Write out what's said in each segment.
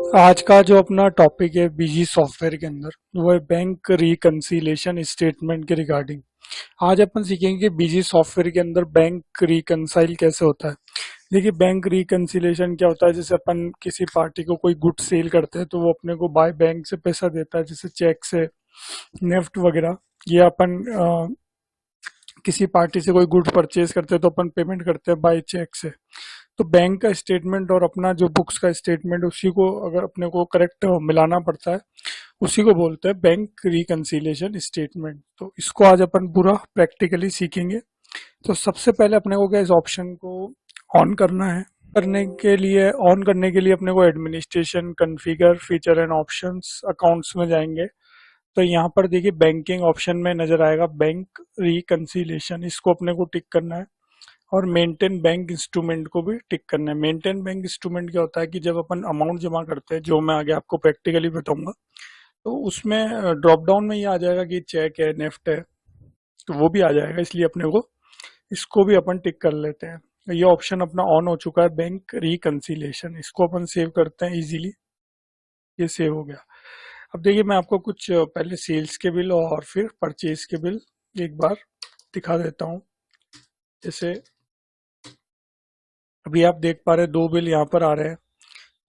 आज का जो अपना टॉपिक है बीजी सॉफ्टवेयर के अंदर वो है बैंक रिकंसिलेशन स्टेटमेंट के रिगार्डिंग। आज अपन सीखेंगे कि बीजी सॉफ्टवेयर के अंदर बैंक रिकंसाइल कैसे होता है। देखिए, बैंक रिकंसिलेशन क्या होता है, जैसे अपन किसी पार्टी को कोई गुड सेल करते हैं तो वो अपने को बाय बैंक से पैसा देता है, जैसे चेक से, नेफ्ट वगैरह। ये अपन किसी पार्टी से कोई गुड परचेज करते हैं तो अपन पेमेंट करते हैं बाय चेक से। तो बैंक का स्टेटमेंट और अपना जो बुक्स का स्टेटमेंट, उसी को अगर अपने को करेक्ट मिलाना पड़ता है, उसी को बोलते हैं बैंक रिकंसिलिएशन स्टेटमेंट। तो इसको आज अपन पूरा प्रैक्टिकली सीखेंगे। तो सबसे पहले अपने को क्या इस ऑप्शन को ऑन करना है। ऑन करने के लिए अपने को administration, configure, feature and options, accounts में जाएंगे। तो यहाँ पर देखिए बैंकिंग ऑप्शन में नजर आएगा बैंक रिकंसिलिएशन, इसको अपने को टिक करना है। और मेंटेन बैंक इंस्ट्रूमेंट को भी टिक करना है। मेंटेन बैंक इंस्ट्रूमेंट क्या होता है कि जब अपन अमाउंट जमा करते हैं, जो मैं आगे आपको प्रैक्टिकली बताऊंगा, तो उसमें ड्रॉप डाउन में ये आ जाएगा कि चेक है, नेफ्ट है, तो वो भी आ जाएगा। इसलिए अपने को इसको भी अपन टिक कर लेते हैं। तो ये ऑप्शन अपना ऑन हो चुका है, बैंक रिकंसिलिएशन। इसको अपन सेव करते हैं इजीली। ये सेव हो गया। अब देखिए, मैं आपको कुछ पहले सेल्स के बिल और फिर परचेज के बिल एक बार दिखा देता हूँ। जैसे अभी आप देख पा रहे हैं, दो बिल यहाँ पर आ रहे हैं,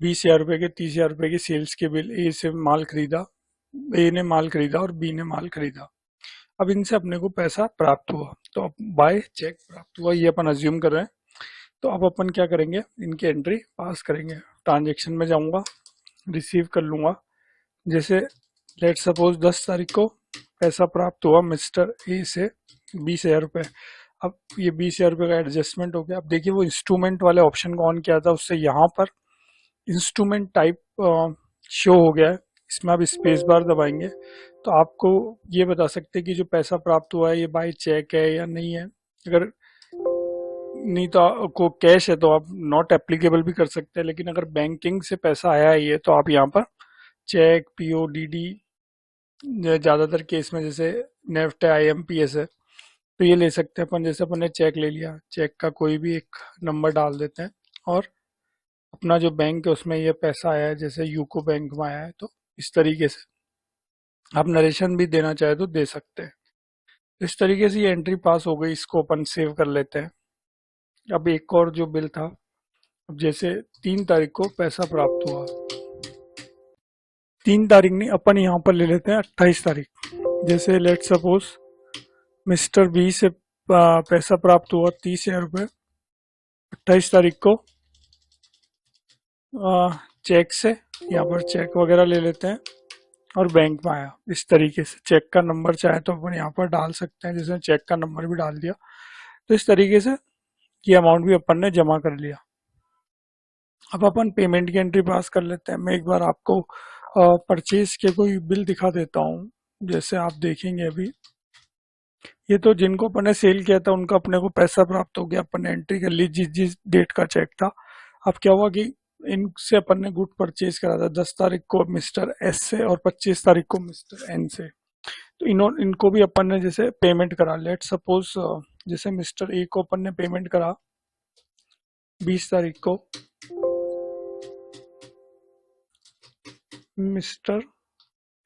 20,000 रुपए के, 30,000 रुपए की सेल्स के बिल। ए से माल खरीदा, ए ने माल खरीदा और बी ने माल खरीदा। अब इनसे अपने को पैसा प्राप्त हुआ, तो अब बाय चेक प्राप्त हुआ, ये अपन अज्यूम कर रहे हैं। तो अब अपन क्या करेंगे, इनकी एंट्री पास करेंगे। ट्रांजेक्शन में जाऊंगा, रिसीव कर लूंगा। जैसे लेट सपोज 10 तारीख को पैसा प्राप्त हुआ मिस्टर ए से 20,000 रुपये। अब ये 20,000 रुपये का एडजस्टमेंट हो गया। अब देखिए, वो इंस्ट्रूमेंट वाले ऑप्शन को ऑन किया था, उससे यहाँ पर इंस्ट्रूमेंट टाइप शो हो गया है। इसमें आप स्पेस बार दबाएंगे तो आपको ये बता सकते हैं कि जो पैसा प्राप्त हुआ है ये बाय चेक है या नहीं है। अगर नहीं तो आपको कैश है तो आप नॉट एप्लीकेबल भी कर सकते हैं, लेकिन अगर बैंकिंग से पैसा आया है ये, तो आप यहाँ पर चेक, पीओ, डीडी, ज्यादातर केस में जैसे नेफ्ट है, आईएमपीएस है, तो ये ले सकते हैं अपन। जैसे अपन ने चेक ले लिया, चेक का कोई भी एक नंबर डाल देते हैं और अपना जो बैंक है उसमें ये पैसा आया है, जैसे यूको बैंक में आया है, तो इस तरीके से आप नरेशन भी देना चाहे तो दे सकते हैं। इस तरीके से ये एंट्री पास हो गई, इसको अपन सेव कर लेते हैं। अब एक और जो बिल था, अब जैसे 3 तारीख को पैसा प्राप्त हुआ, 3 तारीख नहीं, अपन यहाँ पर ले लेते हैं 28 तारीख। जैसे लेट सपोज मिस्टर बी से पैसा प्राप्त हुआ 30,000 रुपये 28 तारीख को चेक से। यहाँ पर चेक वगैरह ले लेते हैं और बैंक में आया। इस तरीके से चेक का नंबर चाहे तो अपन यहाँ पर डाल सकते हैं, जैसे चेक का नंबर भी डाल दिया। तो इस तरीके से ये अमाउंट भी अपन ने जमा कर लिया। अब अपन पेमेंट की एंट्री पास कर लेते हैं। मैं एक बार आपको परचेज के कोई बिल दिखा देता हूँ। जैसे आप देखेंगे अभी, ये तो जिनको अपन ने सेल किया था उनका अपने को पैसा प्राप्त हो गया, अपन ने एंट्री कर ली जिस जिस डेट का चेक था। अब क्या हुआ कि इनसे अपन ने गुड परचेज करा था 10 तारीख को मिस्टर एस से और 25 तारीख को मिस्टर एन से। तो इनको भी अपन ने जैसे पेमेंट करा। लेट सपोज जैसे मिस्टर ए को अपन ने पेमेंट करा 20 तारीख को, मिस्टर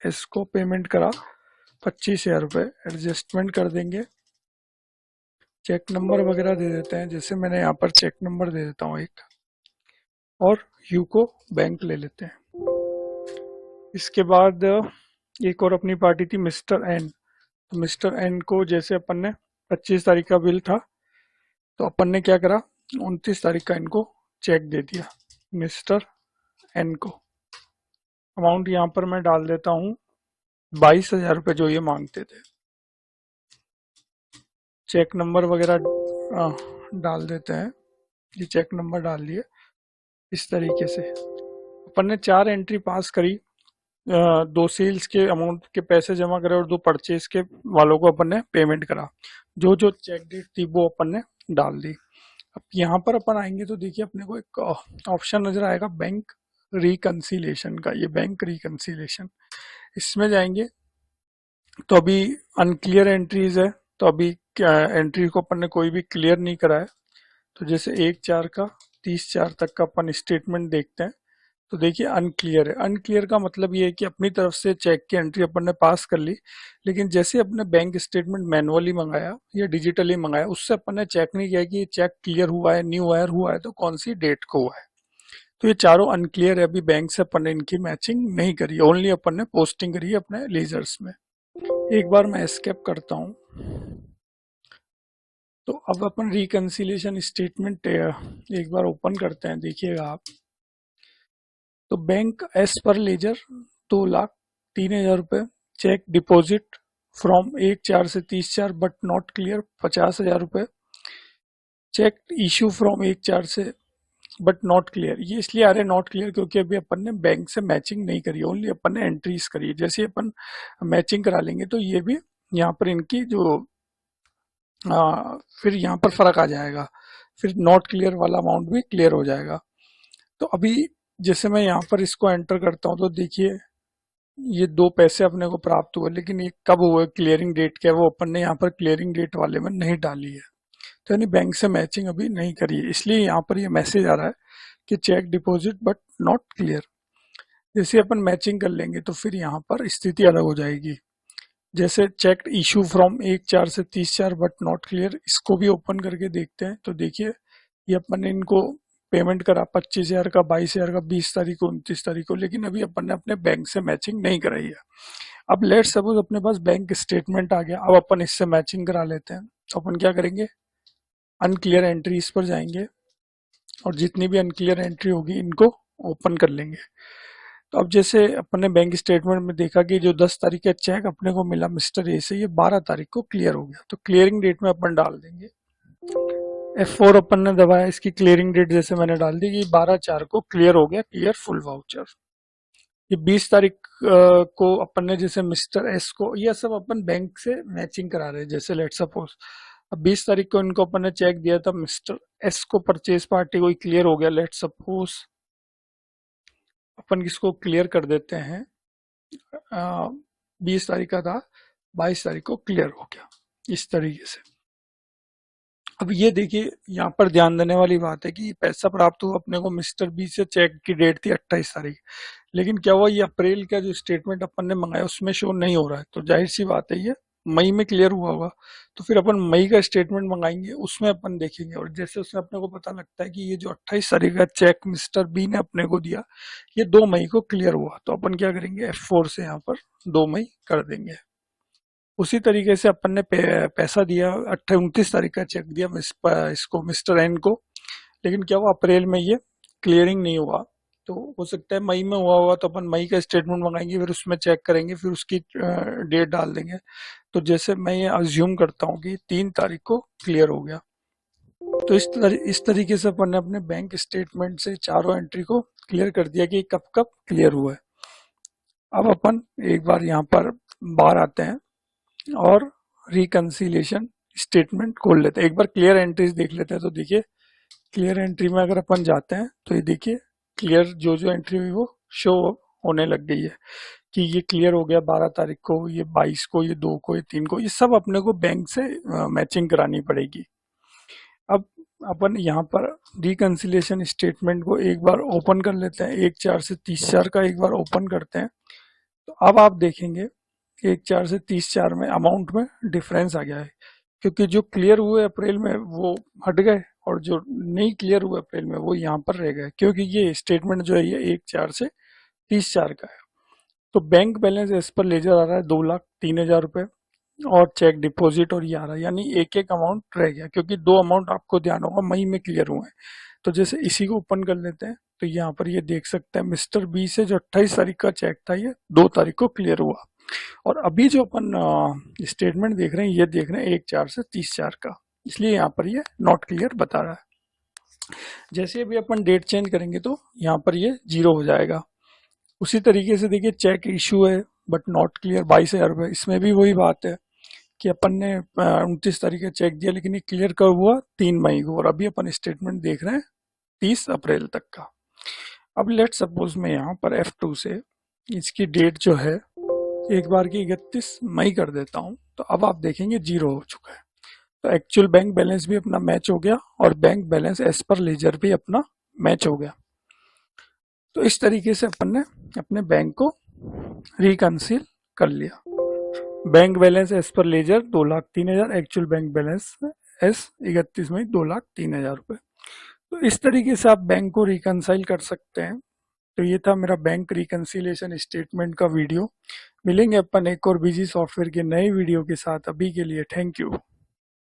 एस को पेमेंट करा 25,000 रुपये। एडजस्टमेंट कर देंगे, चेक नंबर वगैरह दे देते हैं। जैसे मैंने यहाँ पर चेक नंबर दे देता हूँ एक, और यूको बैंक ले लेते हैं। इसके बाद एक और अपनी पार्टी थी मिस्टर एन। तो मिस्टर एन को जैसे अपन ने 25 तारीख का बिल था, तो अपन ने क्या करा, 29 तारीख का इनको चेक दे दिया मिस्टर एन को। अमाउंट यहाँ पर मैं डाल देता हूँ 22,000 रुपये जो ये मांगते थे। चेक नंबर वगैरह डाल देते हैं। ये चेक नंबर डाल दिए। इस तरीके से अपन ने 4 एंट्री पास करी। 2 सेल्स के अमाउंट के पैसे जमा करे और 2 परचेज के वालों को अपन ने पेमेंट करा। जो जो चेक डेट थी वो अपन ने डाल दी। अब यहाँ पर अपन आएंगे तो देखिए अपने को एक ऑप्शन नजर आएगा बैंक रिकंसिलिएशन का। ये बैंक रिकंसिलिएशन, इसमें जाएंगे तो अभी अनक्लियर एंट्रीज है, तो अभी एंट्री को अपन ने कोई भी क्लियर नहीं करा है। तो जैसे 1/4 का 30/4 तक का अपन स्टेटमेंट देखते हैं। तो देखिए अनक्लियर है। अनक्लियर का मतलब ये है कि अपनी तरफ से चेक की एंट्री अपन ने पास कर ली, लेकिन जैसे अपने बैंक स्टेटमेंट मैनुअली मंगाया या डिजिटली मंगाया, उससे अपन ने चेक नहीं किया कि ये चेक क्लियर हुआ है, न्यू वायर हुआ है, तो कौन सी डेट को हुआ है। तो ये चारों अनक्लियर है। अभी बैंक से अपन ने इनकी मैचिंग नहीं करी, ओनली अपन ने पोस्टिंग करी है अपने लेजर्स में। एक बार मैं एस्केप करता हूँ। तो अब अपन रिकंसिलिएशन स्टेटमेंट एक बार ओपन करते हैं, देखिएगा आप। तो बैंक एस पर लेजर 2,03,000 रुपये, चेक डिपॉजिट फ्रॉम 1/4 से 30/4 बट नॉट क्लियर 50,000 रुपये, चेक इशू फ्रॉम 1/4 से बट नॉट क्लियर। ये इसलिए आ रहे नॉट क्लियर क्योंकि अभी अपन ने बैंक से मैचिंग नहीं करी, ओनली अपन ने एंट्रीज करी है। जैसे अपन मैचिंग करा लेंगे तो ये भी यहाँ पर इनकी जो फिर यहाँ पर फर्क आ जाएगा, फिर नॉट क्लियर वाला अमाउंट भी क्लियर हो जाएगा। तो अभी जैसे मैं यहाँ पर इसको एंटर करता हूँ तो देखिए ये 2 पैसे अपने को प्राप्त हुए, लेकिन ये कब हुए, क्लियरिंग डेट क्या है, वो अपन ने यहाँ पर क्लियरिंग डेट वाले में नहीं डाली है। तो यानी बैंक से मैचिंग अभी नहीं करी है, इसलिए यहाँ पर ये मैसेज आ रहा है कि cheque deposit but not clear. जैसे अपन मैचिंग कर लेंगे तो फिर यहाँ पर स्थिति अलग हो जाएगी। जैसे चेक इशू फ्रॉम 1/4 से 30/4 बट नॉट क्लियर, इसको भी ओपन करके देखते हैं। तो देखिए ये अपन ने इनको पेमेंट करा 25,000 का, 22,000 का, 20 तारीख को, 29 तारीख को, लेकिन अभी अपन ने अपने बैंक से मैचिंग नहीं कराई है। अब लेट सपोज अपने पास बैंक स्टेटमेंट आ गया, अब अपन इससे मैचिंग करा लेते हैं। तो अपन क्या करेंगे, अनक्लियर एंट्रीज पर जाएंगे और जितनी भी अनक्लियर एंट्री होगी इनको ओपन कर लेंगे। तो अब जैसे अपन ने बैंक स्टेटमेंट में देखा कि जो 10 तारीख का चेक अपने को मिला मिस्टर ए से, ये 12 तारीख को क्लियर हो गया, तो क्लियरिंग डेट में अपन डाल देंगे F4 अपन ने दबाया, इसकी क्लियरिंग डेट जैसे मैंने डाल दी कि 12/4 को क्लियर हो गया, क्लियर फुल वाउचर। ये 20 तारीख को अपन ने जैसे मिस्टर एस को, ये सब अपन बैंक से मैचिंग करा रहे हैं। जैसे लेट सपोज अब 20 तारीख को इनको अपन ने चेक दिया था, मिस्टर एस को परचेज पार्टी को क्लियर हो गया। लेट सपोज अपन इसको क्लियर कर देते हैं, 20 तारीख का था, 22 तारीख को क्लियर हो गया, इस तरीके से। अब ये देखिए यहाँ पर ध्यान देने वाली बात है कि पैसा प्राप्त हुआ अपने को मिस्टर बी से, चेक की डेट थी 28 तारीख, लेकिन क्या हुआ ये अप्रैल का जो स्टेटमेंट अपन ने मंगाया उसमें शो नहीं हो रहा है। तो जाहिर सी बात है ये मई में क्लियर हुआ होगा, तो फिर अपन मई का स्टेटमेंट मंगाएंगे, उसमें अपन देखेंगे। और जैसे उसमें अपने को पता लगता है कि ये जो 28 तारीख का चेक मिस्टर बी ने अपने को दिया, ये 2 मई को क्लियर हुआ, तो अपन क्या करेंगे, F4 से यहाँ पर 2 मई कर देंगे। उसी तरीके से अपन ने पैसा दिया, 29 तारीख का चेक दिया इसको मिस्टर एन को, लेकिन क्या हुआ अप्रैल में ये क्लियरिंग नहीं हुआ, तो हो सकता है मई में हुआ हुआ, तो अपन मई का स्टेटमेंट मंगाएंगे, फिर उसमें चेक करेंगे, फिर उसकी डेट डाल देंगे। तो जैसे मैं ये अज्यूम करता हूँ कि 3 तारीख को क्लियर हो गया। तो इस तरीके से अपन ने अपने बैंक स्टेटमेंट से चारों एंट्री को क्लियर कर दिया कि कब कब क्लियर हुआ है। अब अपन एक बार यहाँ पर बाहर आते हैं और रिकंसिलिएशन स्टेटमेंट खोल लेते हैं। एक बार क्लियर एंट्रीज देख लेते हैं। तो देखिए क्लियर एंट्री में अगर अपन जाते हैं तो ये देखिए क्लियर जो जो एंट्री हुई वो शो होने लग गई है कि ये क्लियर हो गया 12 तारीख को, ये 22 को, ये 2 को, ये 3 को। ये सब अपने को बैंक से मैचिंग करानी पड़ेगी। अब अपन यहाँ पर रिकंसिलिएशन स्टेटमेंट को एक बार ओपन कर लेते हैं, 1/4 से 30/4 का एक बार ओपन करते हैं। तो अब आप देखेंगे 1/4 से 30/4 में अमाउंट में डिफरेंस आ गया है, क्योंकि जो क्लियर हुए अप्रैल में वो हट गए और जो नहीं क्लियर हुए अप्रैल में वो यहाँ पर रह गए, क्योंकि ये स्टेटमेंट जो है ये 1/4 से 30/4 का है। तो bank balance as per ledger आ रहा है 2,03,000 रुपये, और चेक डिपॉजिट और ये आ रहा है, यानी एक एक अमाउंट रह गया, क्योंकि 2 अमाउंट आपको ध्यान होगा मई में क्लियर हुए हैं। तो जैसे इसी को ओपन कर लेते हैं तो यहाँ पर ये देख सकते हैं मिस्टर बी से जो 28 तारीख का चेक था ये 2 तारीख को क्लियर हुआ। और अभी जो अपन स्टेटमेंट देख रहे हैं ये देख रहे हैं 1/4 से 30/4 का, इसलिए यहाँ पर ये नॉट क्लियर बता रहा है। जैसे अभी अपन डेट चेंज करेंगे तो यहाँ पर ये 0 हो जाएगा। उसी तरीके से देखिए चेक इशू है बट नॉट क्लियर 22,000 रुपये, इसमें भी वही बात है कि अपन ने 29 तारीख का चेक दिया, लेकिन ये क्लियर कब हुआ, 3 मई को, और अभी अपन स्टेटमेंट देख रहे हैं 30 अप्रैल तक का। अब लेट सपोज मैं यहाँ पर F2 से इसकी डेट जो है एक बार की 31 मई कर देता हूँ, तो अब आप देखेंगे 0 हो चुका है। तो एक्चुअल बैंक बैलेंस भी अपना मैच हो गया और bank balance as per ledger भी अपना मैच हो गया। तो इस तरीके से अपन ने अपने बैंक को रिकंसील कर लिया। Bank balance as per ledger 2,03,000, actual bank balance as 31 मई 2,03,000 रुपये। तो इस तरीके से आप बैंक को रिकंसाइल कर सकते हैं। तो ये था मेरा बैंक रिकंसिलेशन स्टेटमेंट का वीडियो। मिलेंगे अपन एक और बिजी सॉफ्टवेयर के नए वीडियो के साथ। अभी के लिए थैंक यू।